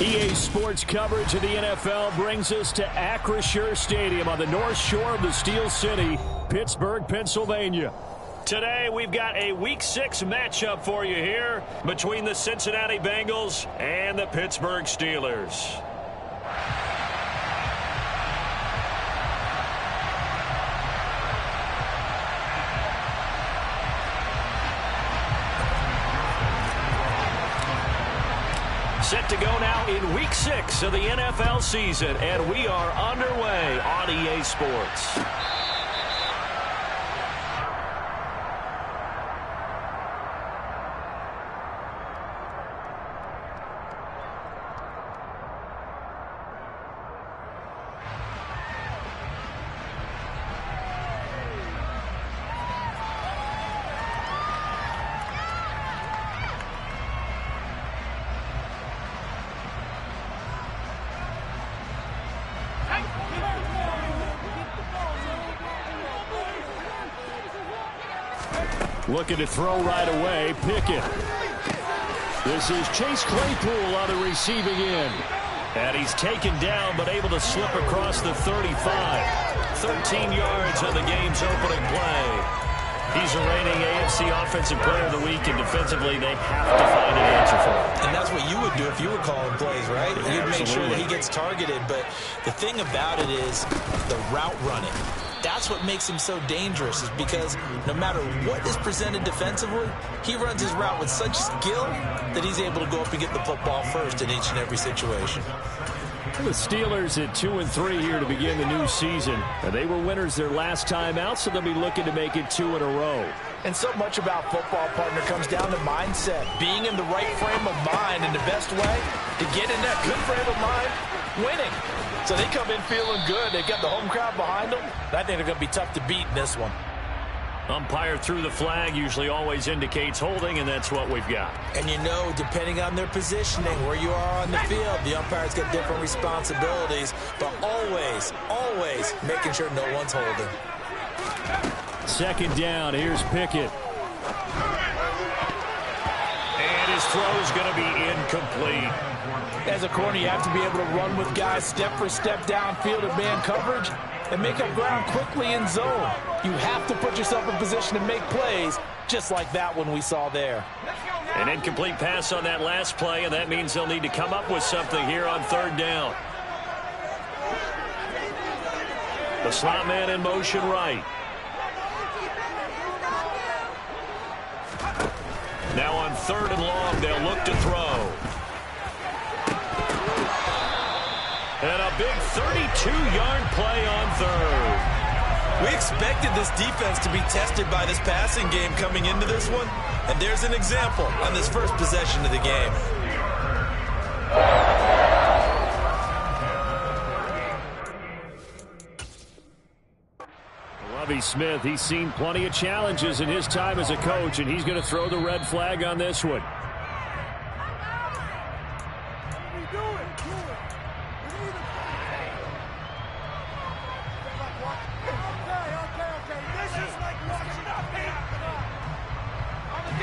EA Sports coverage of the NFL brings us to Acrisure Stadium on the north shore of the Steel City, Pittsburgh, Pennsylvania. Today, we've got a Week 6 matchup for you here between the Cincinnati Bengals and the Pittsburgh Steelers. Set to go now in Week 6 of the NFL season, and we are underway on EA Sports. Looking to throw right away, Pickett. This is Chase Claypool on the receiving end. And he's taken down, but able to slip across the 35. 13 yards on the game's opening play. He's the reigning AFC Offensive Player of the Week, and defensively, they have to find an answer for him. And that's what you would do if you were calling plays, right? Yeah, you'd make sure that he absolutely. gets targeted. But the thing about it is the route running. That's what makes him so dangerous, is because no matter what is presented defensively, he runs his route with such skill that he's able to go up and get the football first in each and every situation. The Steelers at 2-3 here to begin the new season. They were winners their last time out, so they'll be looking to make it 2 in a row. And so much about football, partner, comes down to mindset. Being in the right frame of mind, and the best way to get in that good frame of mind, winning. So they come in feeling good. They've got the home crowd behind them. I think they're going to be tough to beat in this one. Umpire threw the flag, usually always indicates holding, and that's what we've got. And you know, depending on their positioning, where you are on the field, the umpires get different responsibilities, but always, always making sure no one's holding. Second down, here's Pickett. And his throw is going to be incomplete. As a corner, you have to be able to run with guys step for step downfield in man coverage and make up ground quickly in zone. You have to put yourself in position to make plays, just like that one we saw there. An incomplete pass on that last play, and that means they'll need to come up with something here on third down. The slot man in motion right. Now on third and long, they'll look to throw. And a big 32-yard play on third. We expected this defense to be tested by this passing game coming into this one, and there's an example on this first possession of the game. Lovie Smith, he's seen plenty of challenges in his time as a coach, and he's going to throw the red flag on this one.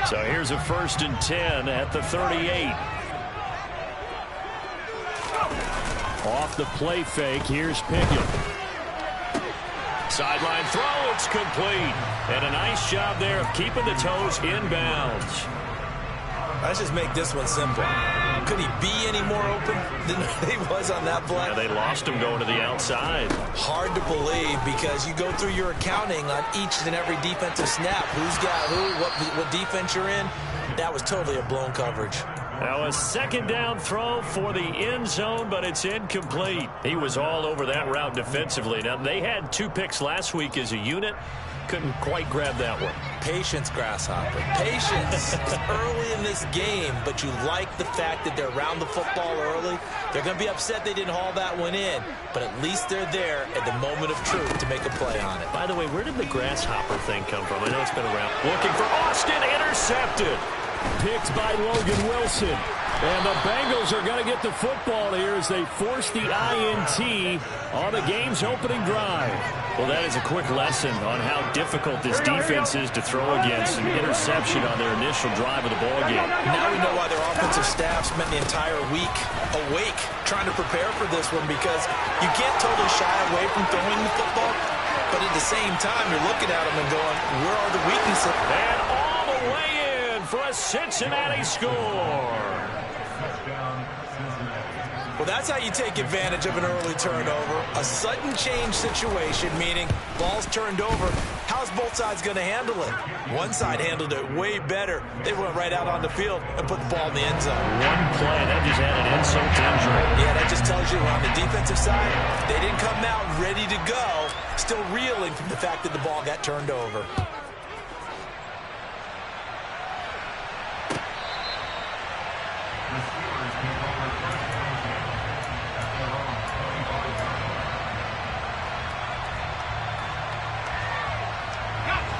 So here's a 1st and 10 at the 38. Off the play fake, here's Pickett. Sideline throw, it's complete. And a nice job there of keeping the toes inbounds. Let's just make this one simple. Could he be any more open than he was on that play? Yeah, they lost him going to the outside. Hard to believe, because you go through your accounting on each and every defensive snap. Who's got who, what defense you're in. That was totally a blown coverage. Now a second down throw for the end zone, but it's incomplete. He was all over that route defensively. Now, they had 2 picks last week as a unit. Couldn't quite grab that one. Patience, Grasshopper. Patience. It's early in this game, but you like the fact that they're around the football early. They're going to be upset they didn't haul that one in, but at least they're there at the moment of truth to make a play on it. By the way, where did the Grasshopper thing come from? I know it's been around. Looking for Austin, intercepted. Picked by Logan Wilson. And the Bengals are going to get the football here as they force the INT on the game's opening drive. Well, that is a quick lesson on how difficult this defense is to throw against. An interception on their initial drive of the ballgame. Now we know why their offensive staff spent the entire week awake trying to prepare for this one, because you can't totally shy away from throwing the football, but at the same time, you're looking at them and going, where are the weaknesses? And all the way in for a Cincinnati score. Well, that's how you take advantage of an early turnover. A sudden change situation, meaning ball's turned over. How's both sides going to handle it? One side handled it way better. They went right out on the field and put the ball in the end zone. One play, that just added insult to injury. Yeah, that just tells you on the defensive side, they didn't come out ready to go, still reeling from the fact that the ball got turned over.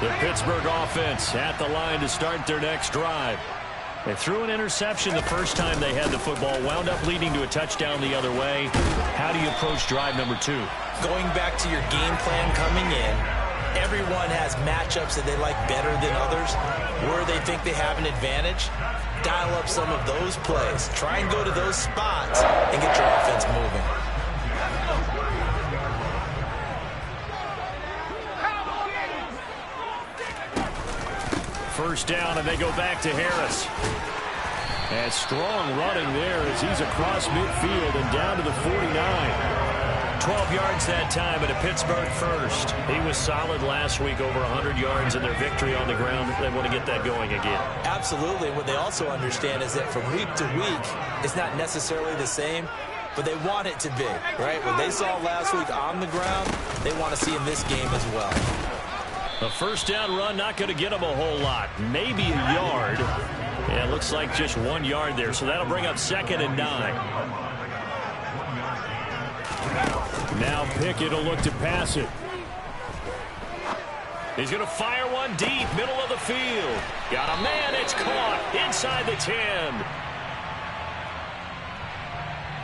The Pittsburgh offense at the line to start their next drive. They threw an interception the first time they had the football, wound up leading to a touchdown the other way. How do you approach drive number 2? Going back to your game plan coming in, everyone has matchups that they like better than others, where they think they have an advantage. Dial up some of those plays. Try and go to those spots and get your offense moving. First down, and they go back to Harris. And strong running there as he's across midfield and down to the 49. 12 yards that time, and a Pittsburgh first. He was solid last week, over 100 yards in their victory on the ground. They want to get that going again. Absolutely. What they also understand is that from week to week, it's not necessarily the same, but they want it to be, right? What they saw last week on the ground, they want to see in this game as well. A first down run, not going to get him a whole lot. Maybe a yard. Yeah, it looks like just 1 yard there, so that'll bring up 2nd and 9. Now Pickett will look to pass it. He's going to fire one deep, middle of the field. Got a man, it's caught inside the 10.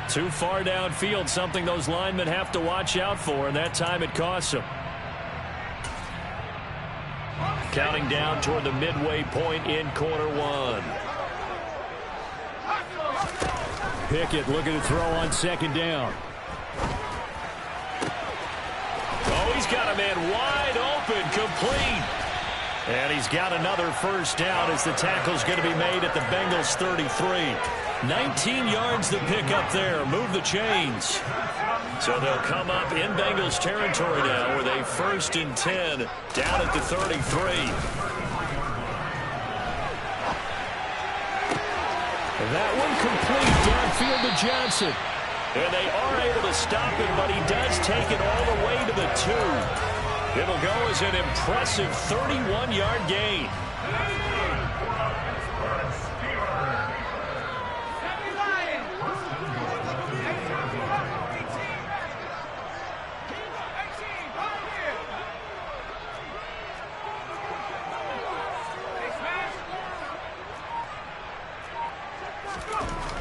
Too far downfield, something those linemen have to watch out for, and that time it costs them. Counting down toward the midway point in quarter 1. Pickett looking to throw on 2nd down. Oh, he's got a man wide open, complete. And he's got another first down as the tackle's going to be made at the Bengals 33. 19 yards to pick up there. Move the chains. So they'll come up in Bengals territory now with a 1st and 10 down at the 33. That one complete downfield to Johnson. And they are able to stop him, but he does take it all the way to the 2. It'll go as an impressive 31-yard gain.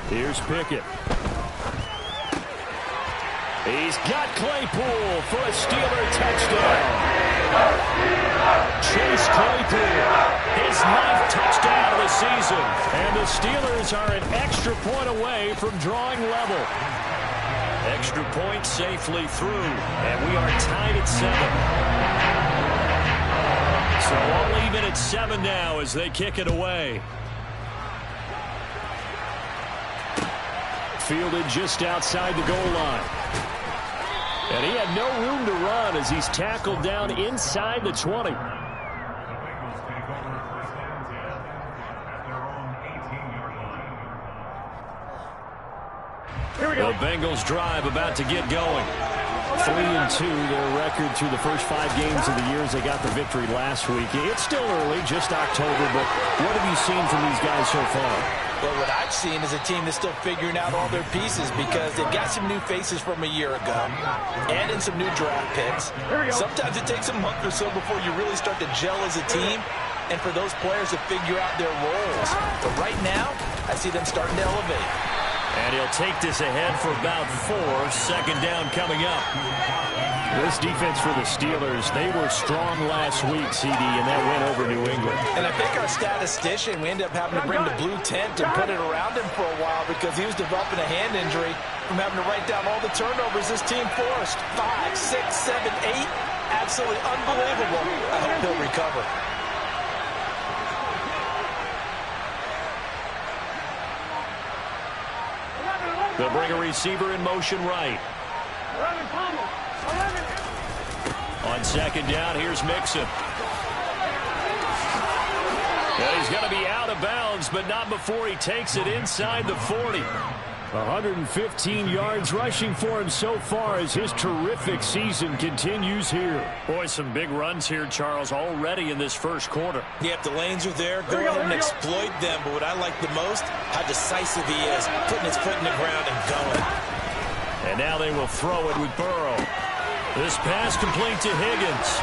Here's Pickett. He's got Claypool for a Steeler touchdown. Chase Claypool, his 9th touchdown of the season. And the Steelers are an extra point away from drawing level. Extra point safely through, and we are tied at 7. So all even at 7 now as they kick it away. Fielded just outside the goal line. And he had no room to run as he's tackled down inside the 20. Here we go. The Bengals drive about to get going. 3-2 their record through the first 5 games of the year as they got the victory last week. It's still early, just October, but what have you seen from these guys so far? Well, what I've seen is a team that's still figuring out all their pieces because they've got some new faces from a year ago and in some new draft picks. Sometimes it takes a month or so before you really start to gel as a team and for those players to figure out their roles. But right now, I see them starting to elevate. And he'll take this ahead for about 4. Second down coming up. This defense for the Steelers, they were strong last week, CD, and that went over New England. And I think our statistician, we ended up having to bring the blue tent and put it around him for a while because he was developing a hand injury from having to write down all the turnovers this team forced. 5, 6, 7, 8. Absolutely unbelievable. I hope he'll recover. They'll bring a receiver in motion right. On second down, here's Mixon. And he's going to be out of bounds, but not before he takes it inside the 40. 115 yards rushing for him so far as his terrific season continues here. Boy, some big runs here, Charles, already in this first quarter. Yep, the lanes are there. Go ahead and exploit them. But what I like the most, how decisive he is, putting his foot in the ground and going. And now they will throw it with Burrow. This pass complete to Higgins.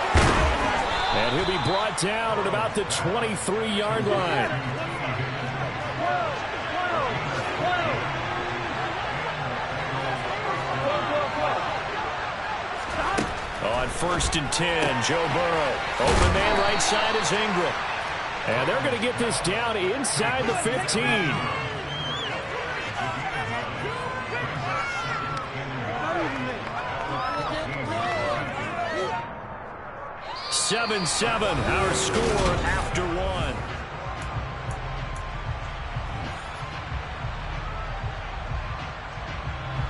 And he'll be brought down at about the 23-yard line. On 1st and 10, Joe Burrow. Open man right side is Ingram. And they're going to get this down inside the 15. 7-7, our score after 1.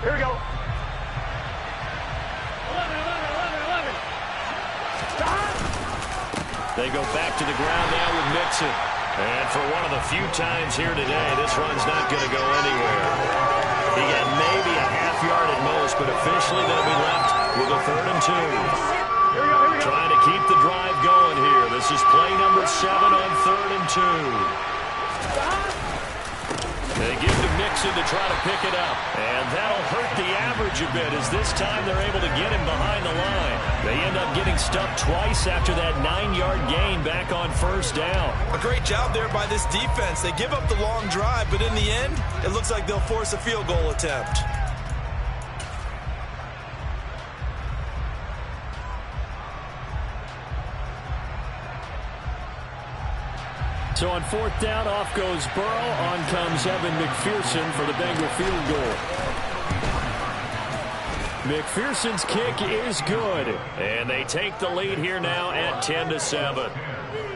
Here we go. 11. They go back to the ground now with Mixon. And for one of the few times here today, this run's not going to go anywhere. He got maybe a half yard at most, but officially they'll be left with a 3rd and 2. Trying to keep the drive going here. This is play number 7 on 3rd and 2. They give to Mixon to try to pick it up. And that'll hurt the average a bit as this time they're able to get him behind the line. They end up getting stuffed twice after that 9-yard gain back on 1st down. A great job there by this defense. They give up the long drive, but in the end, it looks like they'll force a field goal attempt. So on 4th down, off goes Burrow. On comes Evan McPherson for the Bengal field goal. McPherson's kick is good. And they take the lead here now at 10-7.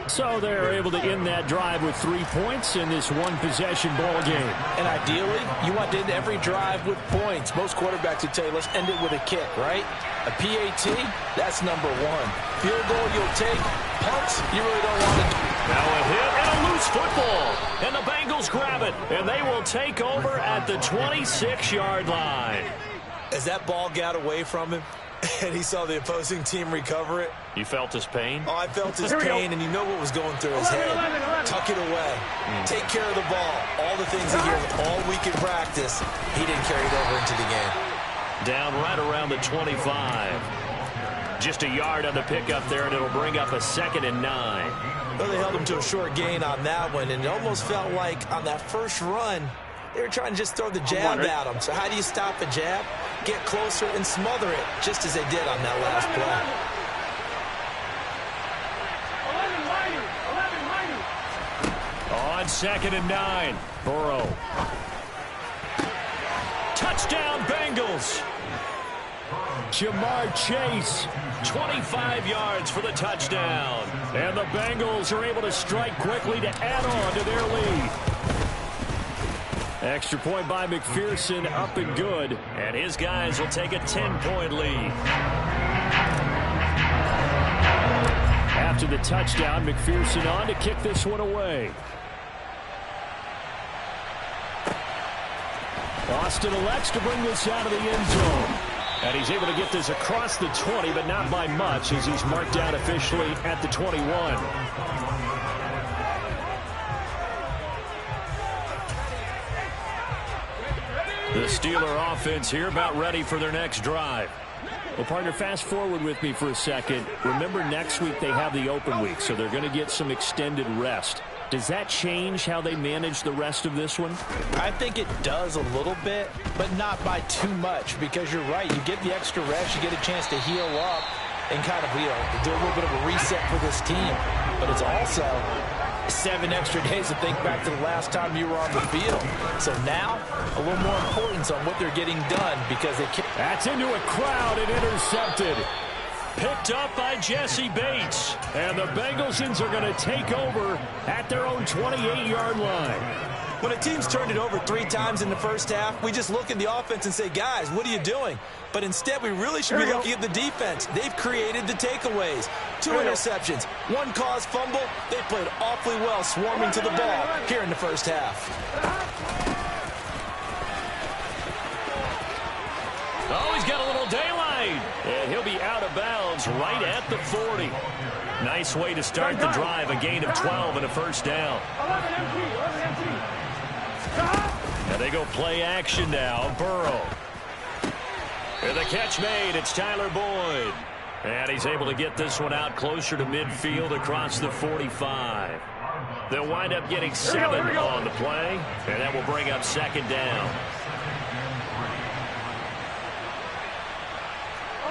So they're able to end that drive with 3 points in this one-possession ball game. And ideally, you want to end every drive with points. Most quarterbacks would tell you, let's end it with a kick, right? A PAT, that's number 1. Field goal you'll take. Punts, you really don't want to do. Now a hit and a loose football. And the Bengals grab it. And they will take over at the 26-yard line. As that ball got away from him, and he saw the opposing team recover it. You felt his pain? Oh, I felt his pain, and you know what was going through his head. Tuck it away. Take care of the ball. All the things he hears all week in practice, he didn't carry it over into the game. Down right around the 25. Just a yard on the pickup there, and it'll bring up a 2nd and 9. Well, they held him to a short gain on that one, and it almost felt like on that first run, they were trying to just throw the jab at him. So how do you stop a jab? Get closer and smother it, just as they did on that last play. 11 On 2nd and 9, Burrow. Touchdown, Bengals. Jamar Chase, 25 yards for the touchdown. And the Bengals are able to strike quickly to add on to their lead. Extra point by McPherson, up and good. And his guys will take a 10-point lead. After the touchdown, McPherson on to kick this one away. Austin elects to bring this out of the end zone. And he's able to get this across the 20, but not by much, as he's marked out officially at the 21. The Steeler offense here about ready for their next drive. Well, partner, fast forward with me for a second. Remember, next week they have the open week, so they're going to get some extended rest. Does that change how they manage the rest of this one? I think it does a little bit, but not by too much, because you're right. You get the extra rest, you get a chance to heal up and kind of, do a little bit of a reset for this team. But it's also 7 extra days to think back to the last time you were on the field. So now, a little more importance on what they're getting done, because they can't. That's into a crowd and intercepted. Picked up by Jesse Bates. And the Bengalsians are going to take over at their own 28-yard line. When a team's turned it over 3 times in the first half, we just look at the offense and say, guys, what are you doing? But instead, we really should be looking at the defense. They've created the takeaways. 2 interceptions, 1 caused fumble. They played awfully well swarming to the ball here in the first half. Oh, he's got a little daylight. And he'll be out of bounds right at the 40. Nice way to start the drive. A gain of 12 and a first down. 11 empty. And they go play action now. Burrow. And the catch made. It's Tyler Boyd. And he's able to get this one out closer to midfield across the 45. They'll wind up getting 7 on the play. And that will bring up second down.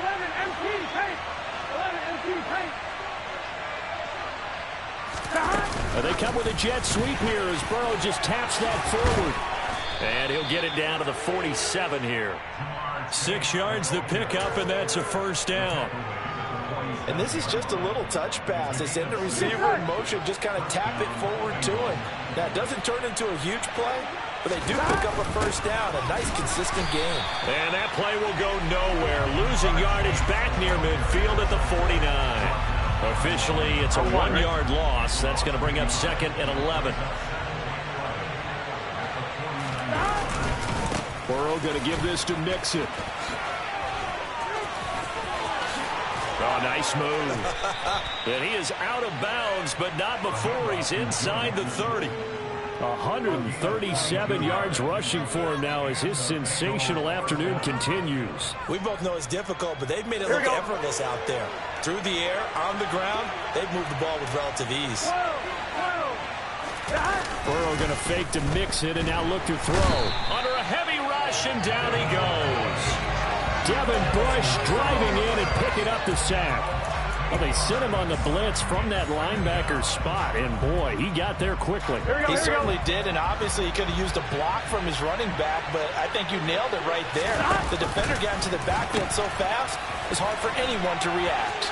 11 empty paint. 11 empty paint. They come with a jet sweep here as Burrow just taps that forward. And he'll get it down to the 47 here. 6 yards the pickup, and that's a first down. And this is just a little touch pass. They send the receiver in motion, just kind of tap it forward to him. Now, it doesn't turn into a huge play, but they do pick up a first down. A nice, consistent game. And that play will go nowhere. Losing yardage back near midfield at the 49. Officially, it's a 1-yard loss. That's going to bring up second and 11. Burrow going to give this to Mixon. Oh, nice move. And he is out of bounds, but not before he's inside the 30. 137 yards rushing for him now as his sensational afternoon continues. We both know it's difficult, but they've made it look effortless out there. Through the air, on the ground, they've moved the ball with relative ease. Burrow going to fake to Mixon and now look to throw. Under a heavy rush, and down he goes. Devin Bush driving in and picking up the sack. Well, they sent him on the blitz from that linebacker spot, and boy, he got there quickly. He certainly did, and obviously he could have used a block from his running back, but I think you nailed it right there. The defender got into the backfield so fast, it's hard for anyone to react.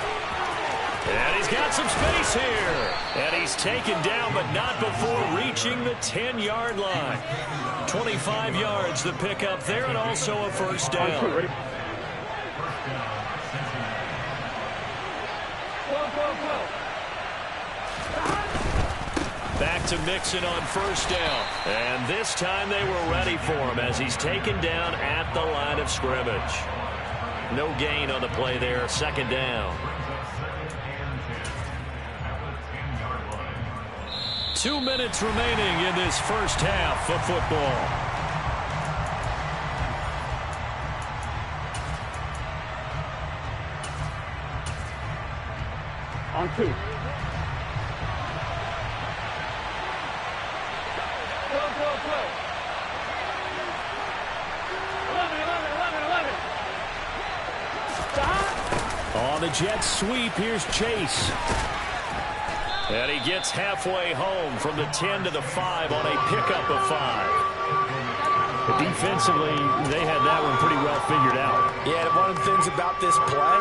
And he's got some space here. And he's taken down, but not before reaching the 10-yard line. 25 yards, the pickup there, and also a first down. Back to Mixon on first down. And this time they were ready for him as he's taken down at the line of scrimmage. No gain on the play there, second down. 2 minutes remaining in this first half of football. On 2. On the jet sweep, here's Chase. And he gets halfway home from the 10 to the 5 on a pickup of 5. Defensively, they had that one pretty well figured out. Yeah, and one of the things about this play,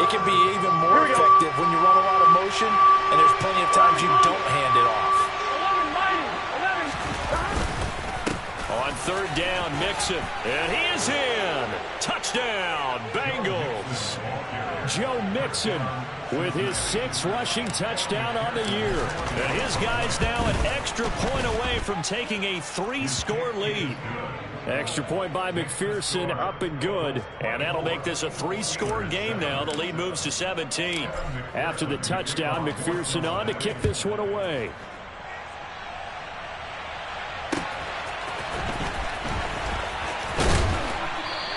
it can be even more effective when you run a lot of motion, and there's plenty of times you don't hand it off. 11. On third down, Mixon. And he is in. Touchdown, Bengals. Joe Mixon with his 6th rushing touchdown on the year. And his guys now an extra point away from taking a 3-score lead. Extra point by McPherson, up and good. And that'll make this a 3-score game now. The lead moves to 17. After the touchdown, McPherson on to kick this one away.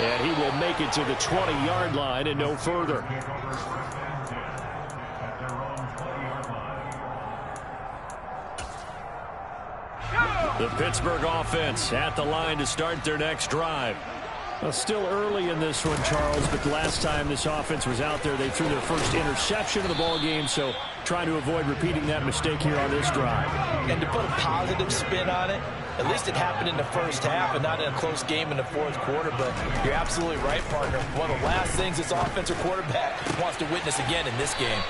And he will make it to the 20-yard line and no further. The Pittsburgh offense at the line to start their next drive. Well, still early in this one, Charles, but the last time this offense was out there, they threw their first interception of the ball game, so trying to avoid repeating that mistake here on this drive. And to put a positive spin on it, at least it happened in the first half and not in a close game in the fourth quarter, but you're absolutely right, partner. One of the last things this offensive quarterback wants to witness again in this game.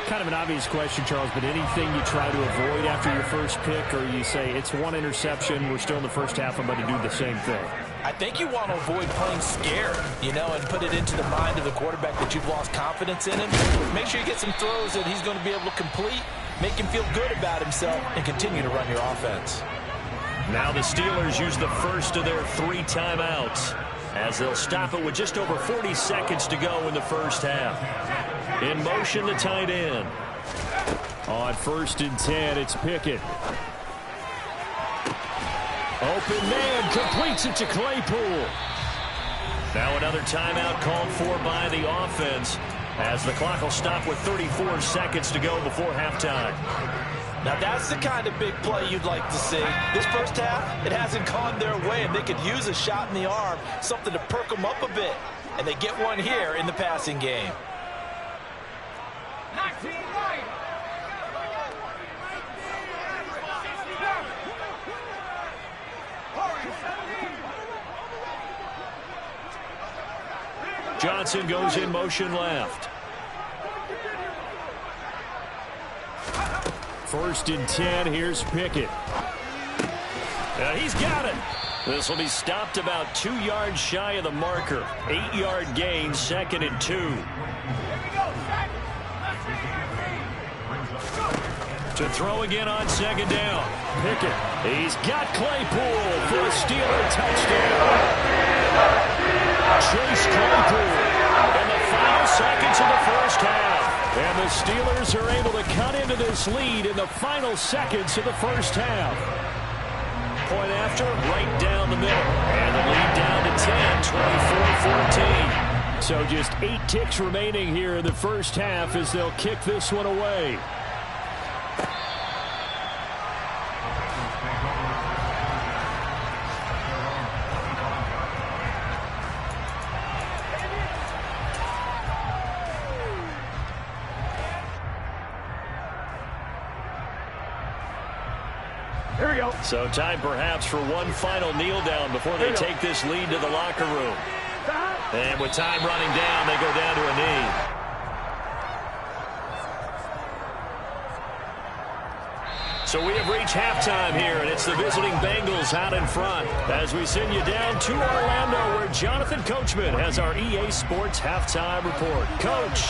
Kind of an obvious question, Charles, but anything you try to avoid after your first pick, or you say it's one interception, we're still in the first half, I'm going to do the same thing? I think you want to avoid playing scared, and put it into the mind of the quarterback that you've lost confidence in him. Make sure you get some throws that he's going to be able to complete, make him feel good about himself, and continue to run your offense. Now the Steelers use the first of their 3 timeouts as they'll stop it with just over 40 seconds to go in the first half. In motion, the tight end. On 1st and 10, it's Pickett. Open man, completes it to Claypool. Now another timeout called for by the offense as the clock will stop with 34 seconds to go before halftime. Now that's the kind of big play you'd like to see. This first half, it hasn't gone their way, and they could use a shot in the arm, something to perk them up a bit. And they get one here in the passing game. Johnson goes in motion left. 1st and 10, here's Pickett. He's got it. This will be stopped about 2 yards shy of the marker. 8-yard gain, 2nd and 2. To throw again on 2nd down. Pickett. He's got Claypool for a Steeler touchdown. Chase Claypool in the final seconds of the first half. And the Steelers are able to cut into this lead in the final seconds of the first half. Point after, right down the middle. And the lead down to 10, 24-14. So just 8 ticks remaining here in the first half as they'll kick this one away. Here we go. So time perhaps for one final kneel down before they take this lead to the locker room. And with time running down, they go down to a knee. So we have reached halftime here, and it's the visiting Bengals out in front as we send you down to Orlando where Jonathan Coachman has our EA Sports halftime report. Coach.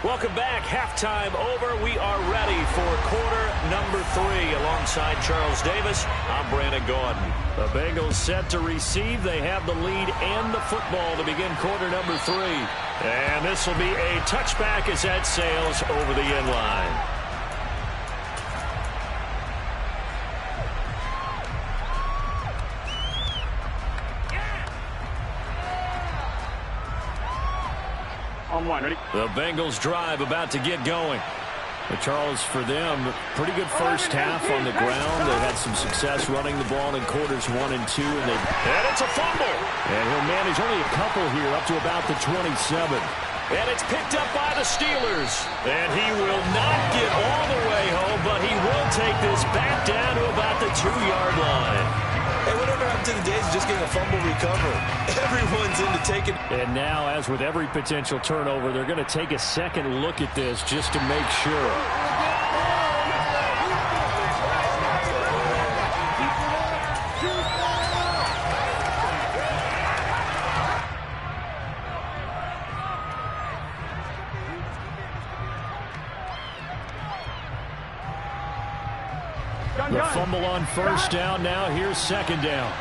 Welcome back. Halftime over. We are ready for quarter number 3. Alongside Charles Davis, I'm Brandon Gaudin. The Bengals set to receive. They have the lead and the football to begin quarter number 3. And this will be a touchback as that sails over the end line. On 1, ready? The Bengals drive about to get going. But Charles, for them, pretty good first half on the ground. They had some success running the ball in quarters 1 and 2. And it's a fumble. And he'll manage only a couple here up to about the 27. And it's picked up by the Steelers. And he will not get all the way home, but he will take this back down to about the 2-yard line. Hey, whatever happened to the days of just getting a fumble recovery? Everyone's into taking. And now, as with every potential turnover, they're going to take a second look at this just to make sure. The fumble on first down. Now here's 2nd down.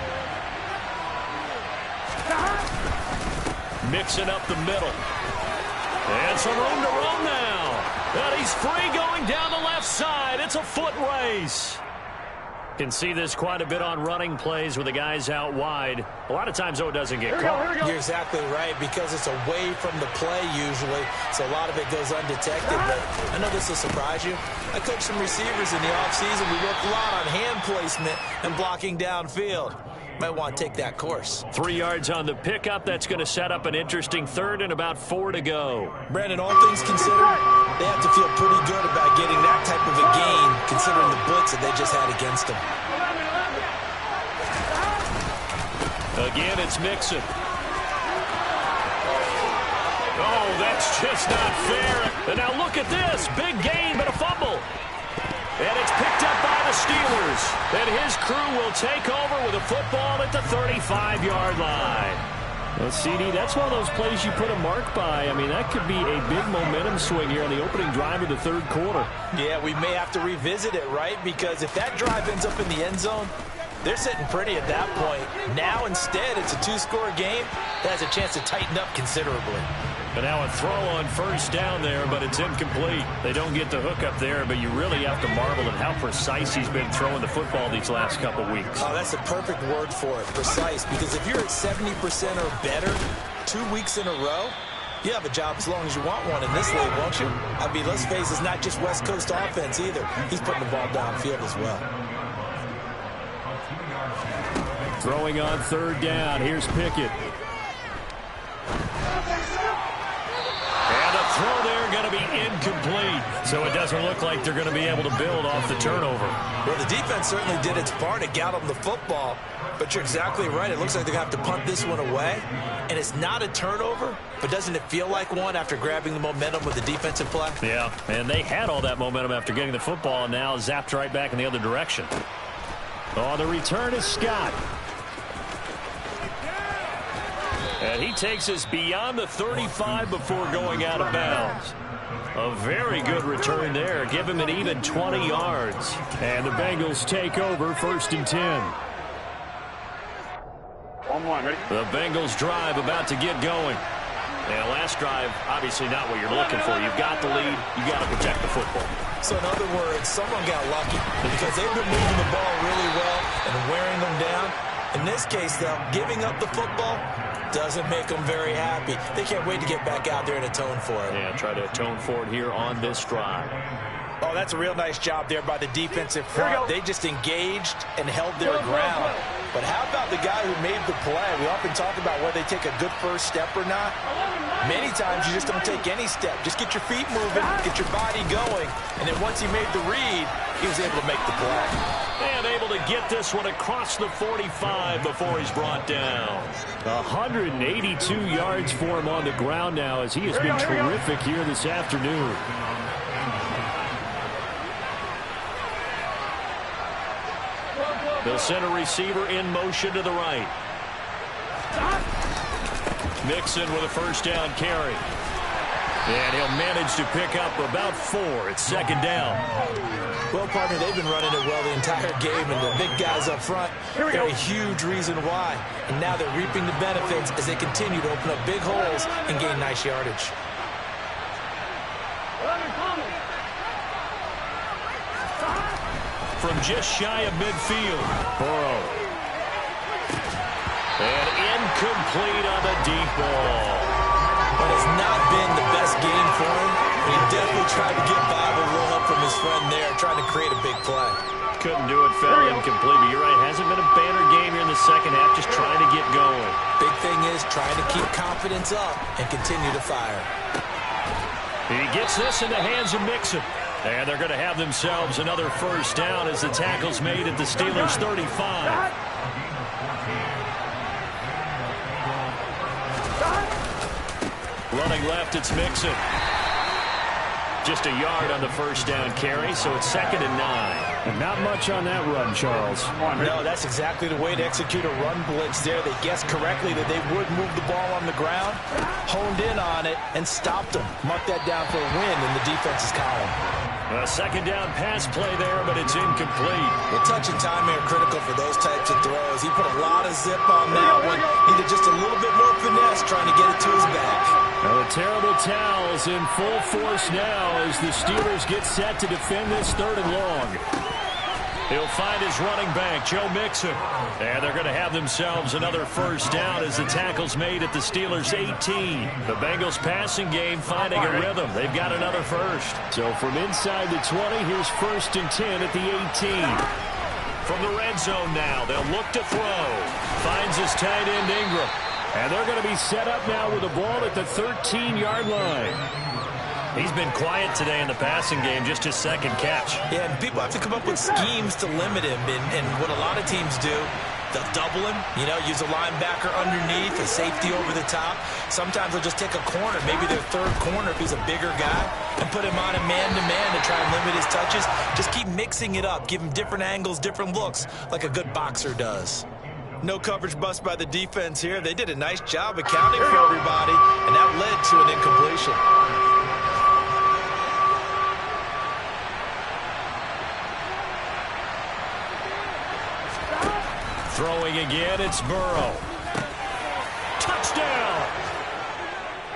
Mixing up the middle. And some room to run now. And he's free going down the left side. It's a foot race. Can see this quite a bit on running plays with the guys out wide. A lot of times, though, it doesn't get caught. You're exactly right, because it's away from the play usually, so a lot of it goes undetected. But I know this will surprise you. I coached some receivers in the offseason. We worked a lot on hand placement and blocking downfield. Might want to take that course. 3 yards on the pickup. That's going to set up an interesting third and about 4 to go. Brandon, all things considered, they have to feel pretty good about getting that type of a gain, considering the blitz that they just had against them. Again, it's Mixon. Oh, that's just not fair. And now look at this. Big gain, but a fumble. And it's picked up by the Steelers. And his crew will take over with a football at the 35-yard line. Well, CD, that's one of those plays you put a mark by. I mean, that could be a big momentum swing here on the opening drive of the third quarter. Yeah, we may have to revisit it, right? Because if that drive ends up in the end zone, they're sitting pretty at that point. Now, instead, it's a two-score game that has a chance to tighten up considerably. But now a throw on first down there, but it's incomplete. They don't get the hook up there, but you really have to marvel at how precise he's been throwing the football these last couple weeks. Oh, that's a perfect word for it, precise. Because if you're at 70% or better 2 weeks in a row, you have a job as long as you want one in this league, won't you? I mean, let's face it, it's not just West Coast offense either. He's putting the ball downfield as well. Throwing on third down. Here's Pickett. And a throw there going to be incomplete. So it doesn't look like they're going to be able to build off the turnover. Well, the defense certainly did its part to get them the football. But you're exactly right. It looks like they're going to have to punt this one away. And it's not a turnover, but doesn't it feel like one after grabbing the momentum with the defensive play? Yeah, and they had all that momentum after getting the football, and now zapped right back in the other direction. On the return is Scott. And he takes us beyond the 35 before going out of bounds. A very good return there. Give him an even 20 yards. And the Bengals take over 1st and 10. Ready? The Bengals drive about to get going. And last drive, obviously not what you're looking for. You've got the lead. You've got to protect the football. So in other words, someone got lucky because they've been moving the ball really well and wearing them down. In this case, though, giving up the football doesn't make them very happy. They can't wait to get back out there and atone for it. Yeah, try to atone for it here on this drive. Oh, that's a real nice job there by the defensive front. They just engaged and held their ground. But how about the guy who made the play? We often talk about whether they take a good first step or not. Many times you just don't take any step. Just get your feet moving, get your body going, and then once he made the read, he was able to make the play. And able to get this one across the 45 before he's brought down. 182 yards for him on the ground now as he has been terrific here this afternoon. They'll send a receiver in motion to the right. Mixon with a first down carry. And he'll manage to pick up about 4. It's 2nd down. Well, partner, they've been running it well the entire game, and the big guys up front, they're a huge reason why. And now they're reaping the benefits as they continue to open up big holes and gain nice yardage. From just shy of midfield, Burrow. And incomplete on the deep ball. But it's not been the best game for him. But he definitely tried to get by with a little help from his friend there, trying to create a big play. Couldn't do it, fell incomplete. But you're right, hasn't been a banner game here in the second half, just trying to get going. Big thing is trying to keep confidence up and continue to fire. He gets this in the hands of Mixon. And they're going to have themselves another first down as the tackle's made at the Steelers' 35. Running left, it's Mixon. Just a yard on the first down carry, so it's 2nd and 9. Not much on that run, Charles. No, that's exactly the way to execute a run blitz there. They guessed correctly that they would move the ball on the ground, honed in on it, and stopped them. Mark that down for a win in the defense's column. A 2nd down pass play there, but it's incomplete. Well, touch and time are critical for those types of throws. He put a lot of zip on that one. Needed just a little bit more finesse trying to get it to his back. Now the terrible towels in full force now as the Steelers get set to defend this 3rd and long. He'll find his running back, Joe Mixon. And they're going to have themselves another first down as the tackle's made at the Steelers' 18. The Bengals passing game finding a rhythm. They've got another first. So from inside the 20, here's 1st and 10 at the 18. From the red zone now, they'll look to throw. Finds his tight end Ingram. And they're going to be set up now with the ball at the 13-yard line. He's been quiet today in the passing game, just his second catch. Yeah, and people have to come up with schemes to limit him. And what a lot of teams do, they'll double him, use a linebacker underneath, a safety over the top. Sometimes they'll just take a corner, maybe their third corner if he's a bigger guy, and put him on a man-to-man to try and limit his touches. Just keep mixing it up, give him different angles, different looks, like a good boxer does. No coverage bust by the defense here. They did a nice job accounting for everybody, and that led to an incompletion. Throwing again, it's Burrow. Touchdown!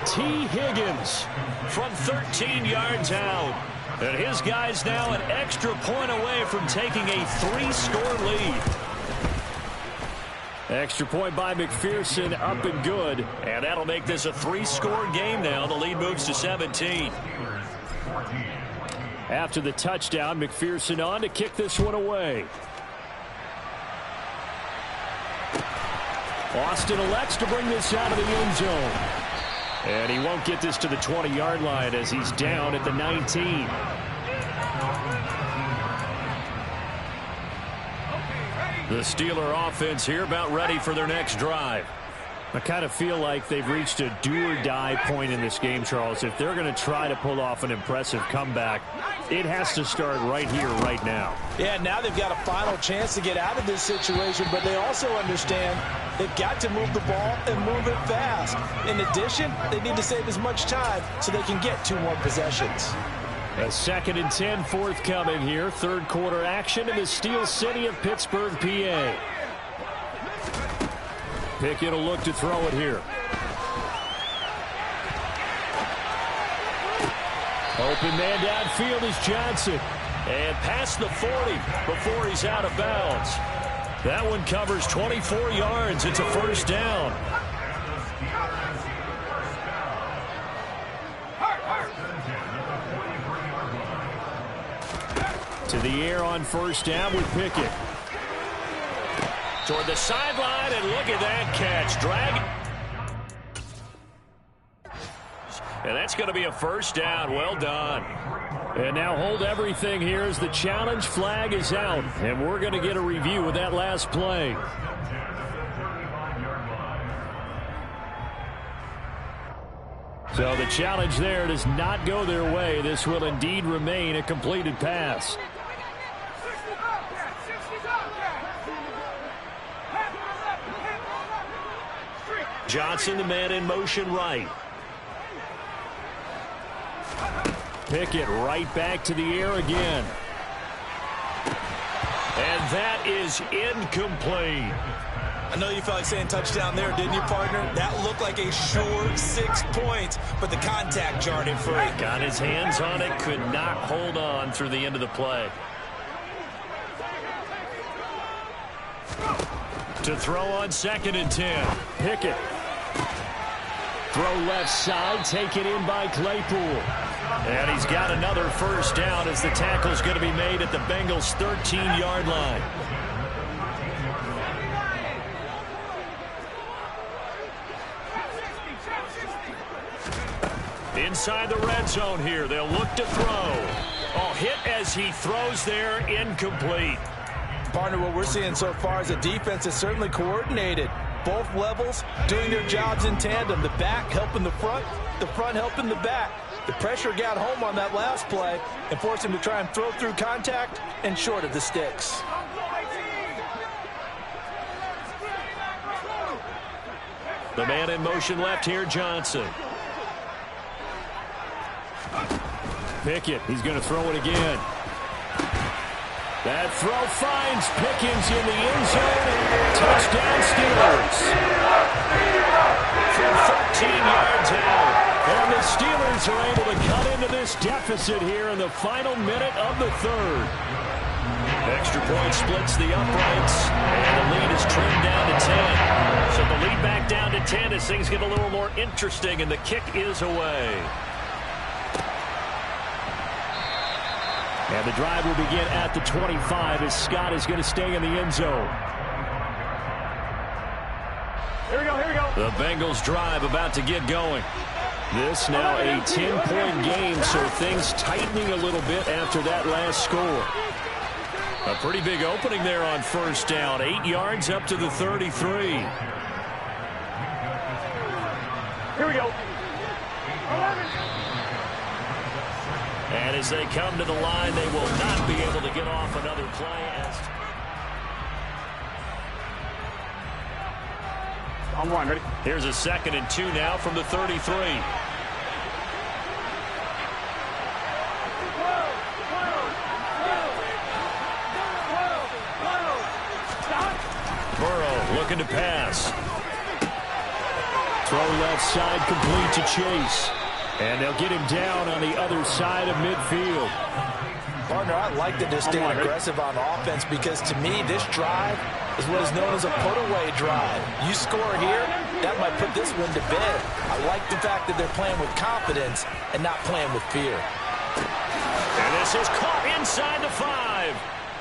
T. Higgins from 13 yards out. And his guys now an extra point away from taking a 3-score lead. Extra point by McPherson, up and good. And that'll make this a 3-score game now. The lead moves to 17. After the touchdown, McPherson on to kick this one away. Austin elects to bring this out of the end zone. And he won't get this to the 20-yard line as he's down at the 19. The Steeler offense here about ready for their next drive. I kind of feel like they've reached a do-or-die point in this game, Charles. If they're going to try to pull off an impressive comeback, it has to start right here, right now. Yeah, now they've got a final chance to get out of this situation, but they also understand they've got to move the ball and move it fast. In addition, they need to save as much time so they can get 2 more possessions. A 2nd and 10 forthcoming here. Third quarter action in the Steel City of Pittsburgh, PA. Pickett will look to throw it here. Open man downfield is Johnson. And past the 40 before he's out of bounds. That one covers 24 yards. It's a first down. To the air on first down with Pickett. Toward the sideline, and look at that catch. Drag. And that's going to be a first down. Well done. And now hold everything here as the challenge flag is out. And we're going to get a review of that last play. So the challenge there does not go their way. This will indeed remain a completed pass. Johnson, the man in motion right. Pickett right back to the air again. And that is incomplete. I know you felt like saying touchdown there, didn't you, partner? That looked like a sure 6 points, but the contact jarred him free. Got his hands on it, could not hold on through the end of the play. To throw on 2nd and 10. Pickett. Throw left side, taken in by Claypool. And he's got another first down as the tackle's going to be made at the Bengals' 13-yard line. Inside the red zone here, they'll look to throw. Oh, hit as he throws there, incomplete. Partner, what we're seeing so far is a defense is certainly coordinated. Both levels doing their jobs in tandem. The back helping the front helping the back. The pressure got home on that last play and forced him to try and throw through contact and short of the sticks. The man in motion left here, Johnson. Pickett, he's going to throw it again. That throw finds Pickens in the end zone. Touchdown Steelers. From 13 yards out. And the Steelers are able to cut into this deficit here in the final minute of the third. Extra point splits the uprights, and the lead is trimmed down to 10. So the lead back down to 10 as things get a little more interesting, and the kick is away. And the drive will begin at the 25 as Scott is going to stay in the end zone. Here we go, here we go. The Bengals drive about to get going. This now a 10-point game, so things tightening a little bit after that last score. A pretty big opening there on first down. 8 yards up to the 33. Here we go. And as they come to the line, they will not be able to get off another play. On one, ready? Here's a 2nd and 2 now from the 33. Burrow looking to pass. Throw left side complete to Chase. And they'll get him down on the other side of midfield. Partner, I like that they're staying aggressive on offense because to me this drive is what is known as a put-away drive. You score here, that might put this one to bed. I like the fact that they're playing with confidence and not playing with fear. And this is caught inside the 5.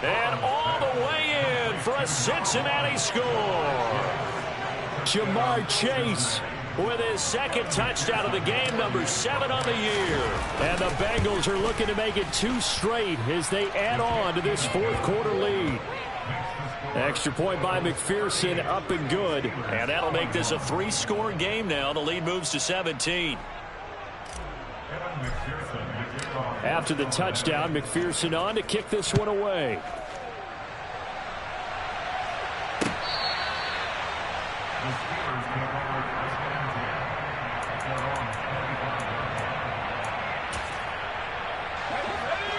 And all the way in for a Cincinnati score. Jamar Chase with his 2nd touchdown of the game, number 7 on the year. And the Bengals are looking to make it 2 straight as they add on to this 4th quarter lead. Extra point by McPherson, up and good. And that'll make this a 3-score game now. The lead moves to 17. After the touchdown, McPherson on to kick this one away.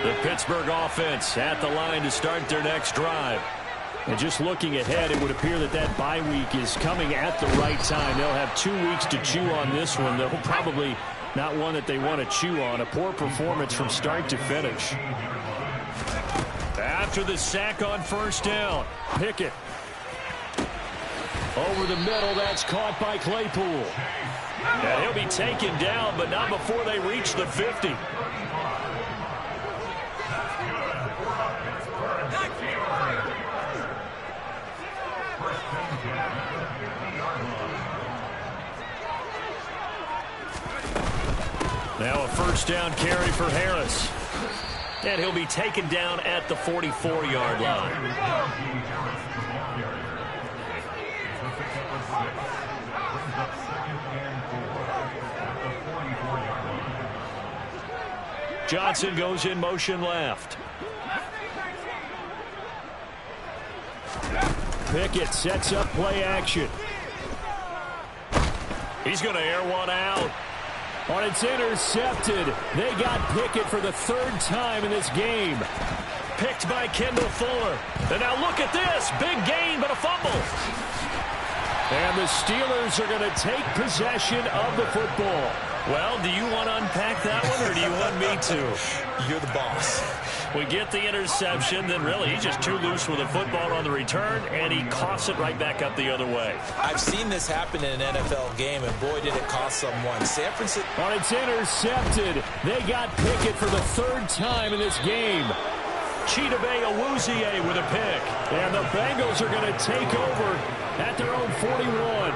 The Pittsburgh offense at the line to start their next drive. And just looking ahead, it would appear that that bye week is coming at the right time. They'll have 2 weeks to chew on this one. They'll probably not one that they want to chew on. A poor performance from start to finish. After the sack on first down, Pickett. Over the middle, that's caught by Claypool. And he'll be taken down, but not before they reach the 50. Now a first down carry for Harris. And he'll be taken down at the 44-yard line. Johnson goes in motion left. Pickett sets up play action. He's going to air one out. On it's intercepted. They got Pickett for the 3rd time in this game. Picked by Kendall Fuller. And now look at this. Big gain, but a fumble. And the Steelers are going to take possession of the football. Well, do you want to unpack that one, or do you want me to? You're the boss. We get the interception, then really he's just too loose with the football on the return, and he coughs it right back up the other way. I've seen this happen in an NFL game, and boy, did it cost someone. San Francisco. On it's intercepted. They got Pickett for the 3rd time in this game. Chidobe Awuzie with a pick. And the Bengals are going to take over at their own 41.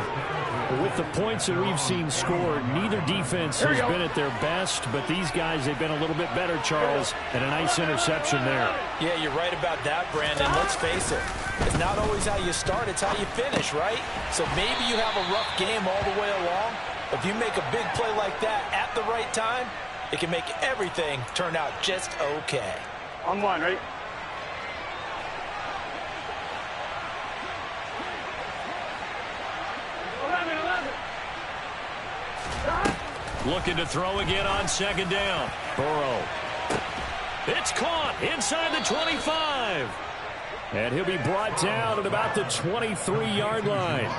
With the points that we've seen scored, neither defense has been at their best, but these guys, they've been a little bit better, Charles, and a nice interception there. Yeah, you're right about that, Brandon. Let's face it. It's not always how you start, it's how you finish, right? So maybe you have a rough game all the way along, but if you make a big play like that at the right time, it can make everything turn out just okay. On one, ready? Looking to throw again on 2nd down. Burrow. It's caught inside the 25. And he'll be brought down at about the 23-yard line.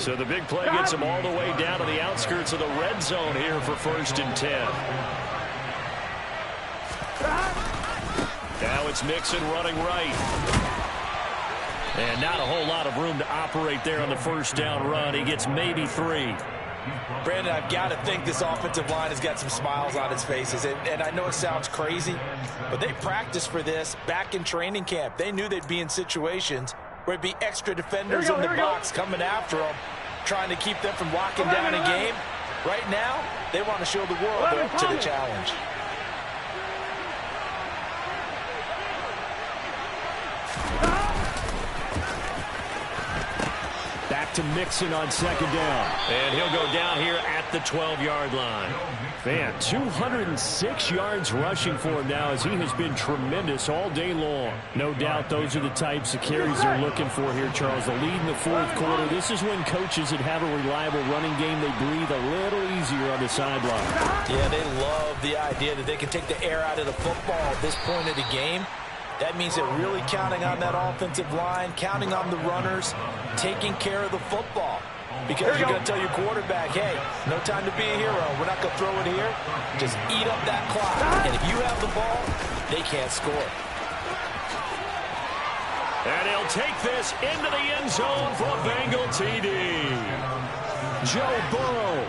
So the big play gets him all the way down to the outskirts of the red zone here for 1st and 10. Now it's Mixon running right. And not a whole lot of room to operate there on the first down run. He gets maybe 3. Brandon, I've got to think this offensive line has got some smiles on its faces. And I know it sounds crazy, but they practiced for this back in training camp. They knew they'd be in situations where it'd be extra defenders in the box coming after them, trying to keep them from locking down a game. Right now, they want to show the world they're up to the challenge. Back to Mixon on second down. And he'll go down here at the 12-yard line. Man, 206 yards rushing for him now as he has been tremendous all day long. No doubt those are the types of carries they're looking for here, Charles. The lead in the fourth quarter. This is when coaches that have a reliable running game, they breathe a little easier on the sideline. Yeah, they love the idea that they can take the air out of the football at this point of the game. That means they're really counting on that offensive line, counting on the runners, taking care of the football. Because you're going to tell your quarterback, hey, no time to be a hero. We're not going to throw it here. Just eat up that clock. And if you have the ball, they can't score. And he'll take this into the end zone for a Bengal TD. Joe Burrow,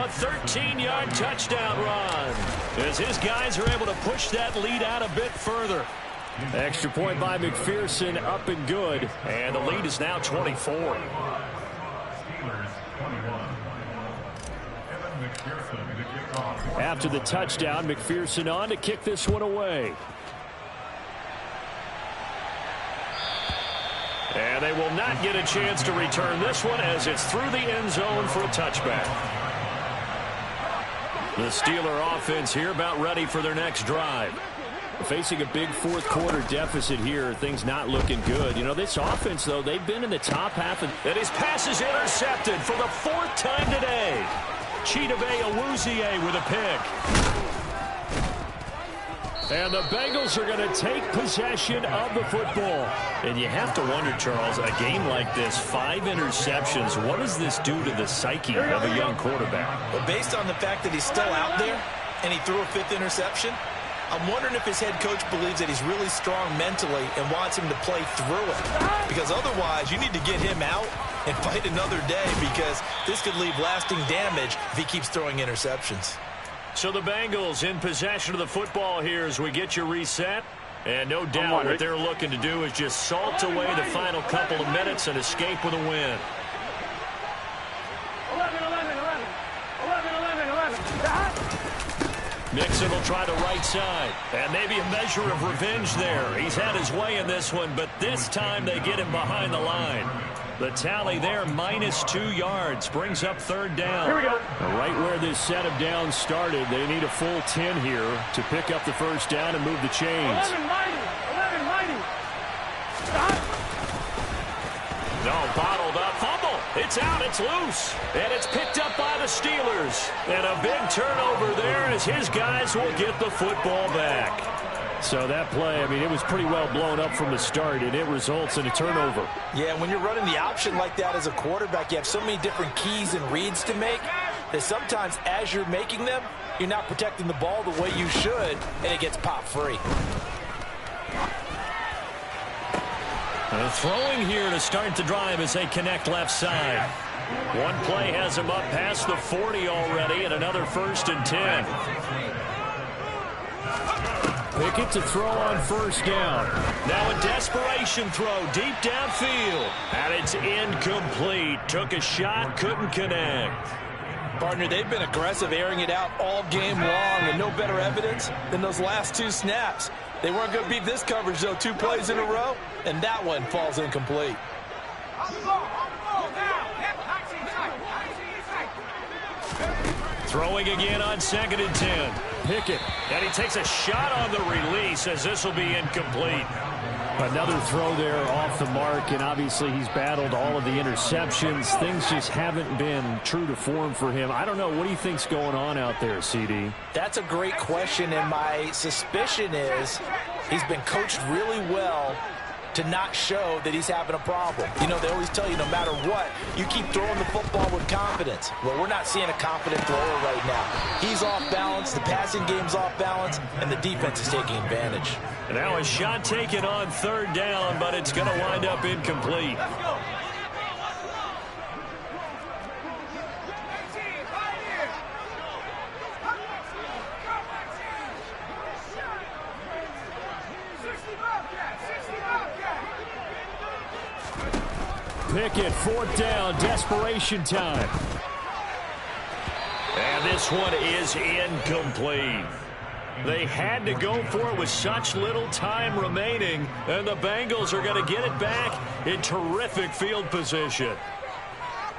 a 13-yard touchdown run, as his guys are able to push that lead out a bit further. Extra point by McPherson, up and good. And the lead is now 24. After the touchdown, McPherson on to kick this one away. And they will not get a chance to return this one as it's through the end zone for a touchback. The Steeler offense here about ready for their next drive. Facing a big fourth quarter deficit here, things not looking good. You know, this offense, though, they've been in the top half. And his pass is intercepted for the 4th time today. Chidobe Awuzie with a pick. And the Bengals are going to take possession of the football. And you have to wonder, Charles, a game like this, 5 interceptions, what does this do to the psyche of a young quarterback? Well, based on the fact that he's still out there and he threw a 5th interception, I'm wondering if his head coach believes that he's really strong mentally and wants him to play through it. Because otherwise, you need to get him out and fight another day, because this could leave lasting damage if he keeps throwing interceptions. So the Bengals in possession of the football here as we get you reset. And no doubt what they're looking to do is just salt away the final couple of minutes and escape with a win. 11. Mixon will try the right side. And maybe a measure of revenge there. He's had his way in this one, but this time they get him behind the line. The tally there, -2 yards, brings up 3rd down. Here we go. Right where this set of downs started, they need a full 10 here to pick up the first down and move the chains. 11 mighty. No, bottled up. Fumble. It's out. It's loose. And it's picked up by the Steelers. And a big turnover there as his guys will get the football back. So that play, I mean, it was pretty well blown up from the start, and it results in a turnover. Yeah, when you're running the option like that as a quarterback, you have so many different keys and reads to make that sometimes as you're making them, you're not protecting the ball the way you should, and it gets popped free. Throwing here to start the drive as they connect left side. One play has him up past the 40 already, and another 1st and 10. Pickett to throw on 1st down. Now a desperation throw deep downfield. And it's incomplete. Took a shot, couldn't connect. Partner, they've been aggressive, airing it out all game long, and no better evidence than those last 2 snaps. They weren't going to beat this coverage, though, 2 plays in a row, and that one falls incomplete. Throwing again on 2nd and 10. Pickett, and he takes a shot on the release as this will be incomplete. Another throw there off the mark, and obviously he's battled all of the interceptions. Things just haven't been true to form for him. I don't know. What do you think's going on out there, CD? That's a great question, and my suspicion is he's been coached really well to not show that he's having a problem. You know, they always tell you no matter what, you keep throwing the football with confidence. Well, we're not seeing a confident thrower right now. He's off balance, the passing game's off balance, and the defense is taking advantage. And now a shot taken on third down, but it's going to wind up incomplete. Pickett, fourth down, desperation time. And this one is incomplete. They had to go for it with such little time remaining, and the Bengals are going to get it back in terrific field position.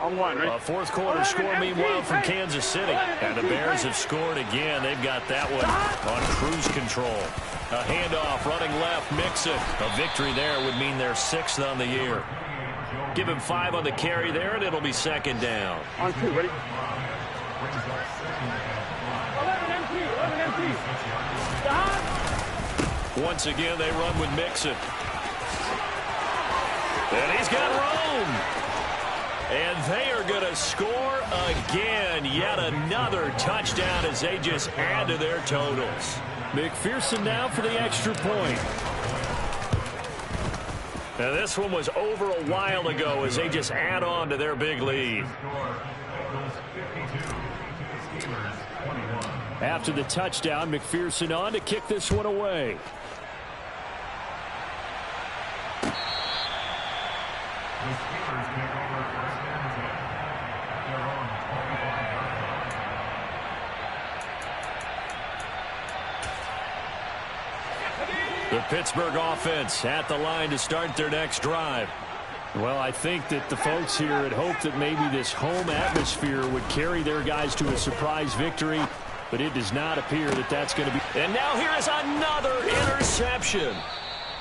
A fourth quarter score, meanwhile, from Kansas City. And the Bears have scored again. They've got that one on cruise control. A handoff, running left, Mixon. A victory there would mean they're 6th on the year. Give him 5 on the carry there, and it'll be second down. On 2, ready? 11 empty. Stop. Once again, they run with Mixon. And he's got room. And they are going to score again. Yet another touchdown as they just add to their totals. McPherson now for the extra point. Now this one was over a while ago as they just add on to their big lead. After the touchdown, McPherson on to kick this one away. The Pittsburgh offense at the line to start their next drive. Well, I think that the folks here had hoped that maybe this home atmosphere would carry their guys to a surprise victory, but it does not appear that that's going to be. And now here is another interception.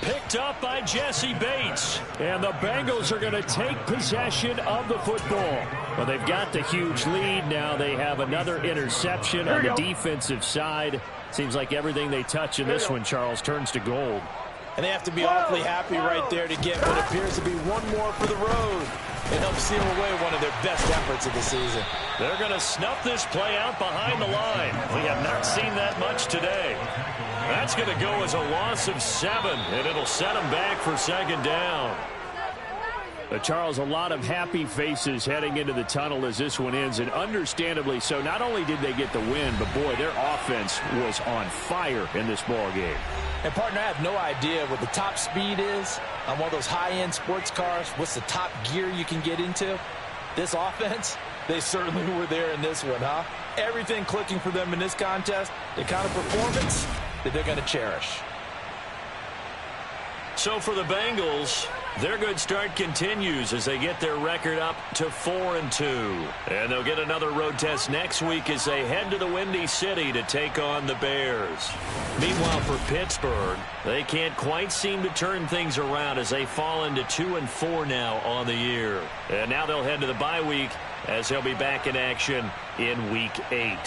Picked up by Jesse Bates. And the Bengals are going to take possession of the football. Well, they've got the huge lead. Now they have another interception on the defensive side. Seems like everything they touch in this one, Charles, turns to gold. And they have to be awfully happy right there to get what appears to be one more for the road. It helps seal away one of their best efforts of the season. They're going to snuff this play out behind the line. We have not seen that much today. That's going to go as a loss of 7, and it'll set them back for second down. Charles, a lot of happy faces heading into the tunnel as this one ends, and understandably so. Not only did they get the win, but, boy, their offense was on fire in this ball game. And, partner, I have no idea what the top speed is on one of those high-end sports cars. What's the top gear you can get into? This offense, they certainly were there in this one, huh? Everything clicking for them in this contest, the kind of performance that they're going to cherish. So for the Bengals, their good start continues as they get their record up to 4-2. And they'll get another road test next week as they head to the Windy City to take on the Bears. Meanwhile, for Pittsburgh, they can't quite seem to turn things around as they fall into 2-4 now on the year. And now they'll head to the bye week as they'll be back in action in Week 8.